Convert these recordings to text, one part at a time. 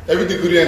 Everything good.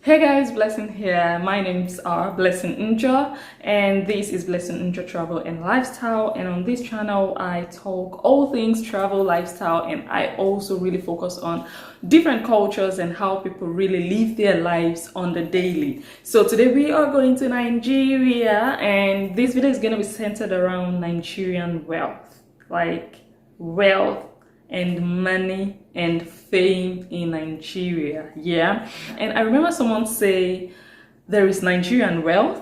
Hey guys, Blessing here. My name's Blessing Njoh, and this is Blessing Njoh Travel and Lifestyle. And on this channel, I talk all things travel, lifestyle, and I also really focus on different cultures and how people really live their lives on the daily. So today we are going to Nigeria, and this video is going to be centered around Nigerian wealth, like wealth and money and fame in Nigeria. Yeah, and I remember someone say there is Nigerian wealth,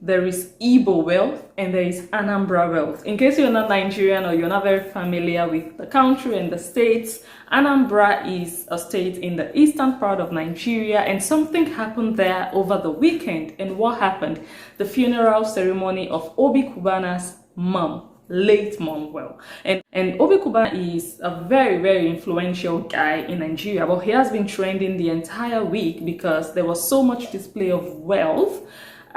there is Igbo wealth, and there is Anambra wealth. In case you're not Nigerian or you're not very familiar with the country and the states, Anambra is a state in the eastern part of Nigeria, and something happened there over the weekend. And what happened? The funeral ceremony of Obi Cubana's mom, late mom. Well, and Obi Cubana is a very influential guy in Nigeria, but he has been trending the entire week because there was so much display of wealth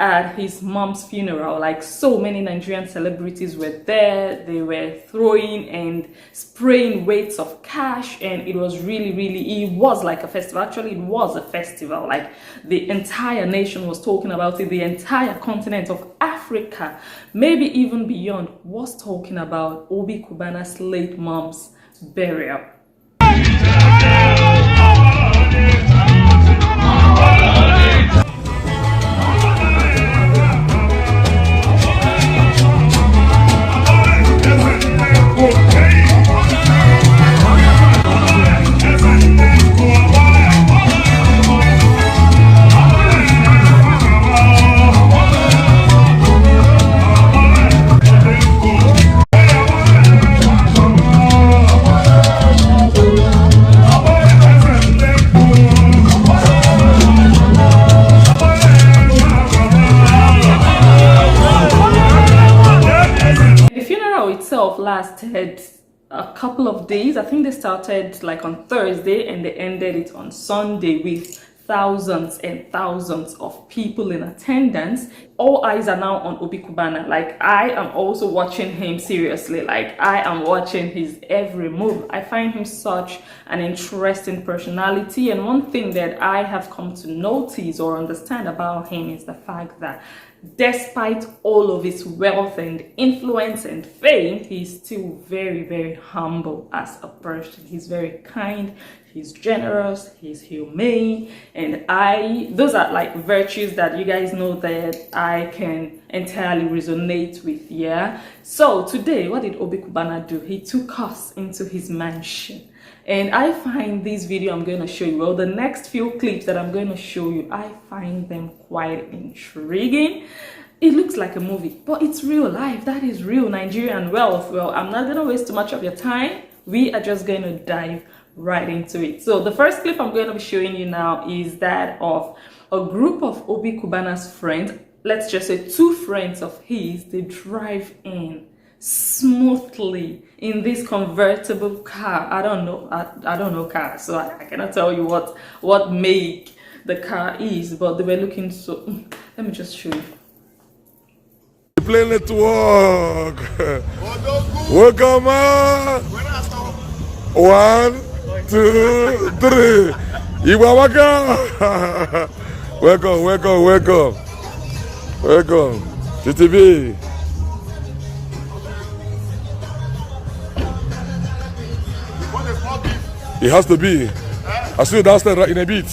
at his mom's funeral. Like, so many Nigerian celebrities were there. They were throwing and spraying weights of cash, and it was it was like a festival. Actually, it was a festival. Like, the entire nation was talking about it. The entire continent of Africa, maybe even beyond, was talking about Obi Cubana's late mom's burial. Lasted a couple of days. I think they started like on Thursday and they ended it on Sunday with thousands and thousands of people in attendance. All eyes are now on Obi Cubana. Like, I am also watching him seriously. Like, I am watching his every move. I find him such an interesting personality, and one thing that I have come to notice or understand about him is the fact that despite all of his wealth and influence and fame, he's still very humble as a person. He's very kind, he's generous, he's humane, and those are like virtues that you guys know that I can entirely resonate with. Yeah, so today, what did Obi Cubana do? He took us into his mansion. And I find this video I'm going to show you, well, the next few clips that I'm going to show you, I find them quite intriguing. It looks like a movie, but it's real life. That is real Nigerian wealth. Well, I'm not going to waste too much of your time. We are just going to dive right into it. So the first clip I'm going to be showing you now is that of a group of Obi Cubana's friends. Let's just say two friends of his. They drive in smoothly in this convertible car. I don't know cars, so I cannot tell you what make the car is, but they were looking so. Let me just show you. Play network. Welcome on. 1, 2, 3. Iwawaka. Welcome. TTV. It has to be. I see you downstairs right in a bit.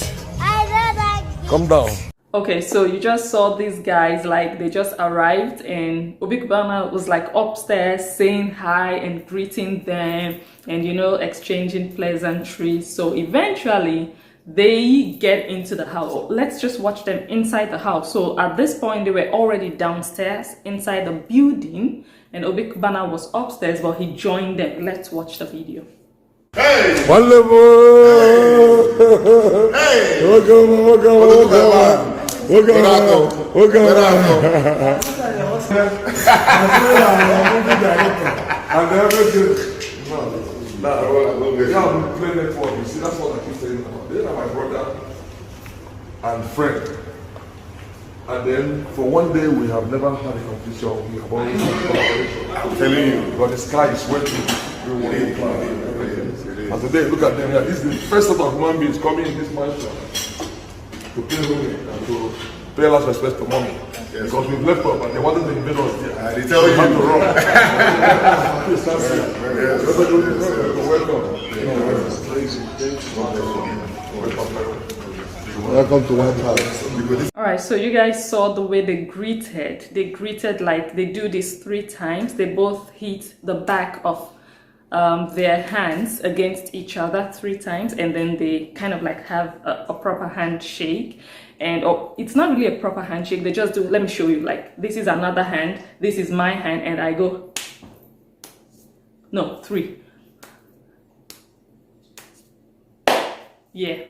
Come down. Okay, so you just saw these guys, like, they just arrived, and Obi Cubana was like upstairs saying hi and greeting them and, you know, exchanging pleasantries. So eventually they get into the house. Let's just watch them inside the house. So at this point, they were already downstairs inside the building, and Obi Cubana was upstairs, but he joined them. Let's watch the video. Hey! One level! Hey! Welcome! and friend. And then for one day we have never had a competition. We have always had collaboration. I'm telling you. But the sky is waiting. And today, look at them here. This is the first set of human beings coming in this mansion to pay homage and to pay last respect to mommy. Yes. Because we've left up and they wanted to invade us there. They tell you. Have to run. Welcome to White House. All right, so you guys saw the way they greeted. They greeted like they do this 3 times. They both hit the back of their hands against each other 3 times, and then they kind of like have a proper handshake. And it's not really a proper handshake. They just do, let me show you, like this is another hand, this is my hand, and I go, no, 3. Yeah.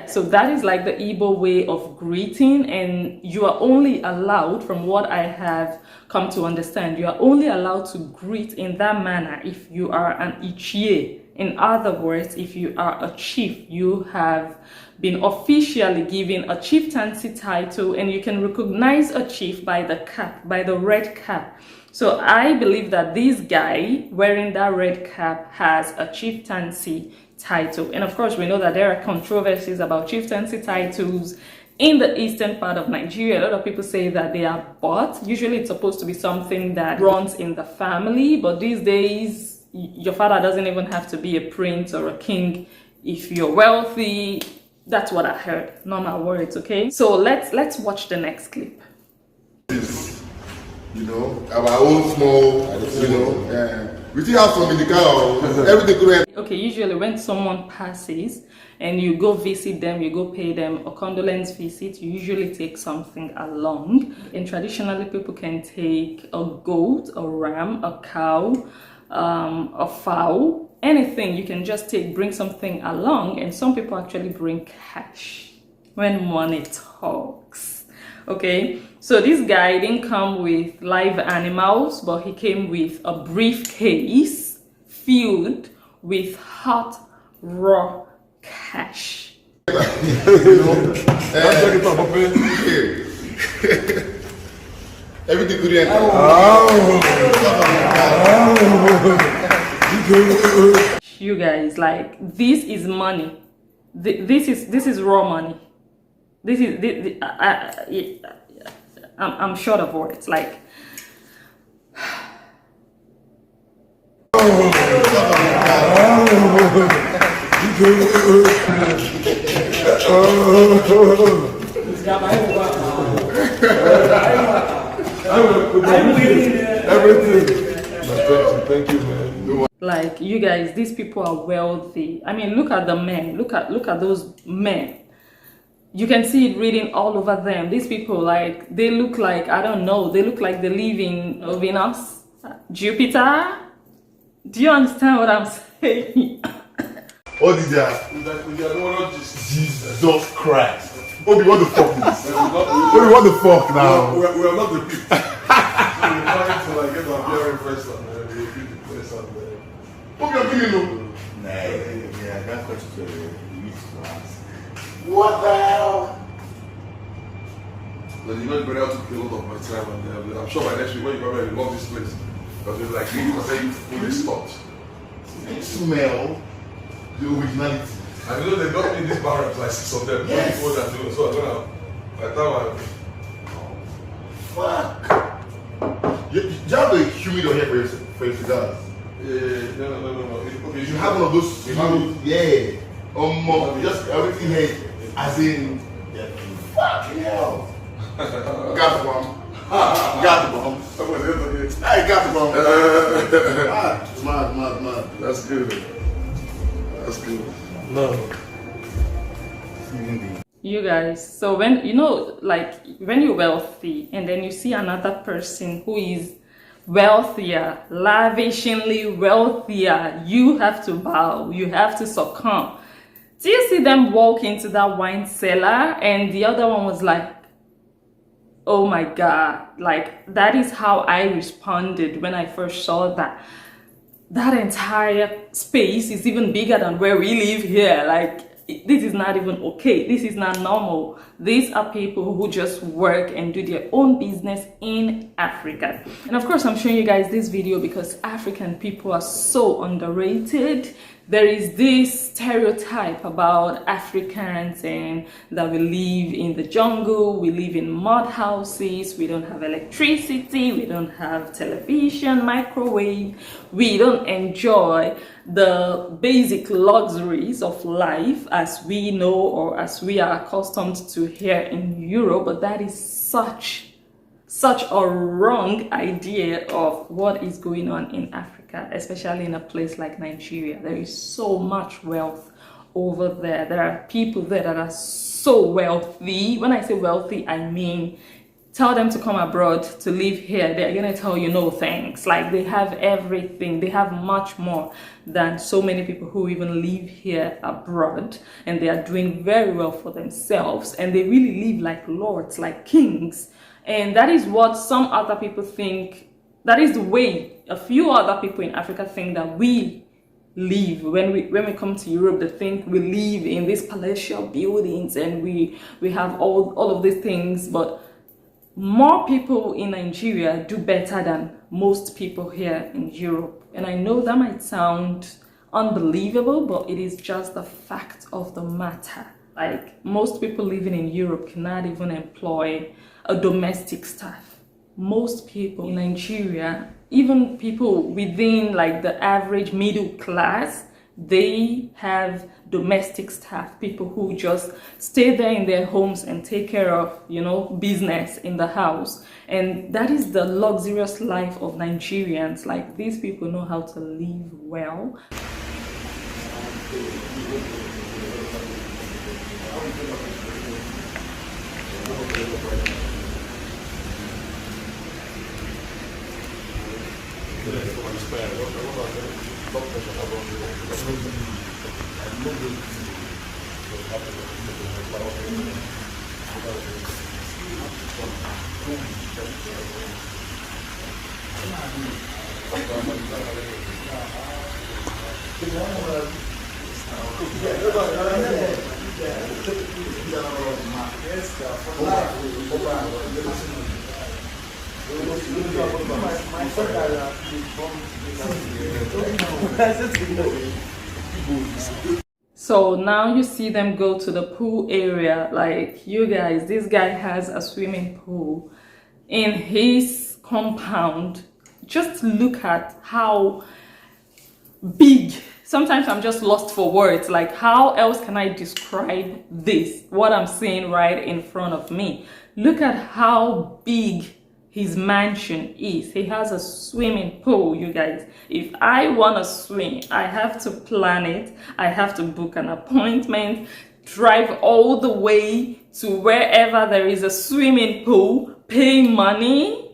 So that is like the Igbo way of greeting, and you are only allowed, from what I have come to understand, you are only allowed to greet in that manner if you are an Ichie. In other words, if you are a chief, you have been officially given a chieftaincy title, and you can recognize a chief by the cap, by the red cap. So I believe that this guy wearing that red cap has a chieftaincy title. And of course, we know that there are controversies about chieftaincy titles in the eastern part of Nigeria. A lot of people say that they are bought. Usually it's supposed to be something that runs in the family, but these days your father doesn't even have to be a prince or a king if you're wealthy. That's what I heard. Not my words, okay? So let's watch the next clip. You know, our own small, you know, we still have some in the car, everything could. Okay, usually when someone passes and you go visit them, you go pay them a condolence visit, you usually take something along. And traditionally, people can take a goat, a ram, a cow, a fowl, anything. You can just bring something along, and some people actually bring cash when money talks. Okay, so this guy didn't come with live animals, but he came with a briefcase filled with hot, raw cash. Everything could enter. You guys, like, this is money. This is raw money. I'm short of words. Like, Thank you, man. like, you guys, these people are wealthy. I mean, look at the men. Look at those men. You can see it reading all over them. These people, like, they look like, I don't know, they look like they live in Venus, Jupiter. Do you understand what I'm saying? What is that? Jesus Christ. Obi, what the fuck is this? Obi, what the fuck now? We are not the people. We're trying to like get our bearing first and repeat the place and Obi, I'm feeling low. Nah, yeah, that question to ask. What the hell? Then you know you're going to have to take a lot of my time, and I'm sure by next week when you come back, you love this place. Because it's like, because you fully stopped. You smell the originality. And you know they got in this barracks, like 6 of them. Yes. So I'm gonna, by the time Fuck. You have the humidor here for your cigars. no. Okay, You have one of those. Yeah. Just everything here, as in. Yeah. Fucking hell. Got the bomb. Got the bomb. I got the bomb. Mad. That's good. That's good. No. You guys, so when, you know, like, when you're wealthy and then you see another person who is wealthier, lavishly wealthier, you have to bow, you have to succumb. Do you see them walk into that wine cellar, and the other one was like, oh my God, like, that is how I responded when I first saw that. that entire space is even bigger than where we live here. Like, this is not even okay. This is not normal. These are people who just work and do their own business in Africa. And of course, I'm showing you guys this video because African people are so underrated. There is this stereotype about Africans and that we live in the jungle, we live in mud houses, we don't have electricity, we don't have television, microwave, we don't enjoy the basic luxuries of life as we know or as we are accustomed to here in Europe. But that is such a wrong idea of what is going on in Africa, especially in a place like Nigeria. There is so much wealth over there. There are people there that are so wealthy. When I say wealthy, I mean tell them to come abroad to live here, they're gonna tell you no thanks. Like, they have everything. They have much more than so many people who even live here abroad, and they are doing very well for themselves, and they really live like lords, like kings. And that is what some other people think. That is the way a few other people in Africa think that we live. When we come to Europe, they think we live in these palatial buildings and we have all of these things. But more people in Nigeria do better than most people here in Europe. And I know that might sound unbelievable, but it is just the fact of the matter. Like, most people living in Europe cannot even employ a domestic staff. Most people in Nigeria, even people within like the average middle class, they have domestic staff, people who just stay there in their homes and take care of, you know, business in the house. And that is the luxurious life of Nigerians. Like, these people know how to live well. So now you see them go to the pool area. Like, you guys, this guy has a swimming pool in his compound. Just look at how big. Sometimes I'm just lost for words. Like, how else can I describe this? What I'm seeing right in front of me. Look at how big his mansion is. He has a swimming pool, you guys. If I want to swim, I have to plan it. I have to book an appointment, drive all the way to wherever there is a swimming pool, pay money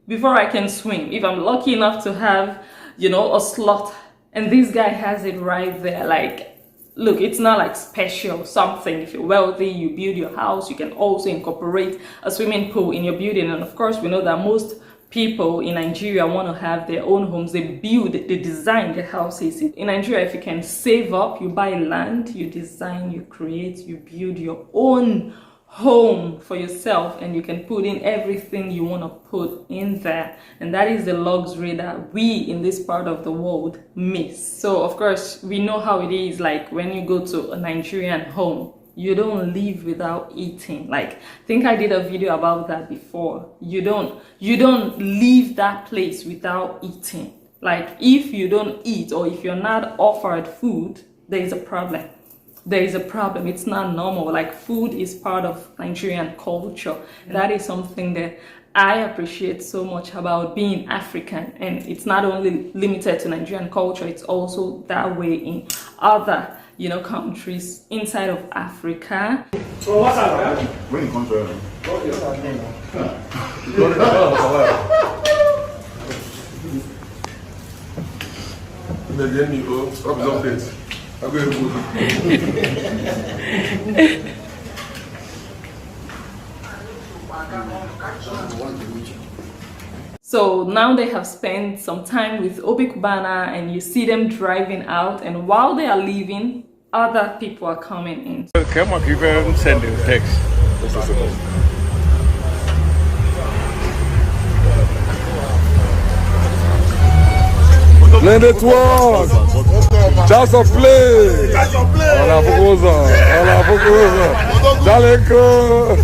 before I can swim. If I'm lucky enough to have, you know, a slot. And this guy has it right there. Like, look, it's not like special something. If you're wealthy, you build your house, you can also incorporate a swimming pool in your building. And of course, we know that most people in Nigeria want to have their own homes. They build, they design their houses. In Nigeria, if you can save up, you buy land, you design, you create, you build your own home for yourself, and you can put in everything you want to put in there. And that is the luxury that we in this part of the world miss. So of course, we know how it is. Like, when you go to a Nigerian home, you don't live without eating. Like, I think I did a video about that before. You don't leave that place without eating. Like, if you don't eat, or if you're not offered food, there is a problem. There is a problem. It's not normal. Like, food is part of Nigerian culture. That is something that I appreciate so much about being African. And it's not only limited to Nigerian culture, it's also that way in other, you know, countries inside of Africa. So what's up, man? When you come to So now they have spent some time with Obi Cubana, and you see them driving out, and while they are leaving, other people are coming in. Come on, people send a text. Blend it one. Just a play. Ala fukuza. Ala fukuza. Jaleko.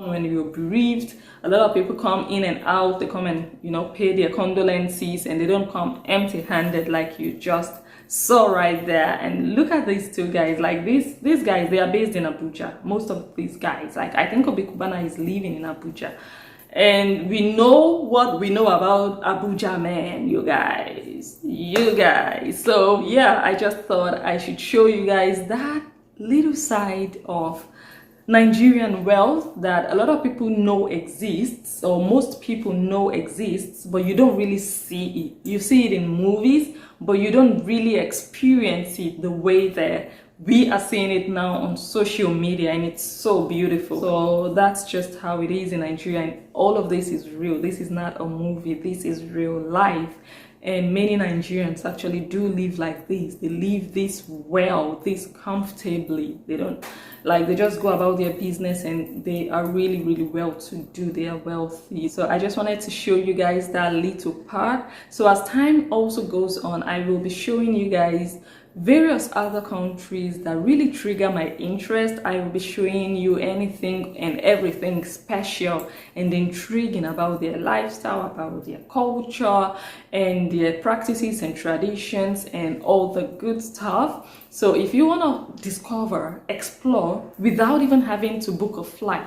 When you're bereaved, a lot of people come in and out. They come and, you know, pay their condolences, and they don't come empty-handed like you just saw right there. And look at these two guys. Like these guys, they are based in Abuja. Most of these guys, like I think Obi Cubana is living in Abuja. And we know what we know about Abuja, man, you guys. So yeah, I just thought I should show you guys that little side of Nigerian wealth that a lot of people know exists, or most people know exists, but you don't really see it. You see it in movies, but you don't really experience it the way that we are seeing it now on social media, and it's so beautiful. So that's just how it is in Nigeria, and all of this is real. This is not a movie, this is real life. And many Nigerians actually do live like this. They live this well, this comfortably. They don't, like, they just go about their business, and they are really, really well to do. They are wealthy. So I just wanted to show you guys that little part. So as time also goes on, I will be showing you guys various other countries that really trigger my interest. I will be showing you anything and everything special and intriguing about their lifestyle, about their culture, and their practices and traditions and all the good stuff. So if you want to discover, explore without even having to book a flight,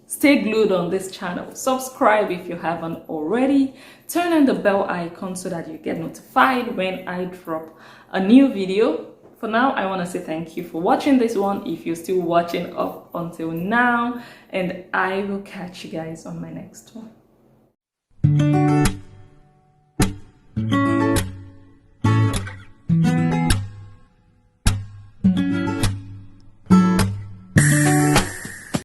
stay glued on this channel. Subscribe if you haven't already. Turn on the bell icon so that you get notified when I drop a new video. For now, I want to say thank you for watching this one, if you're still watching up until now, and I will catch you guys on my next one.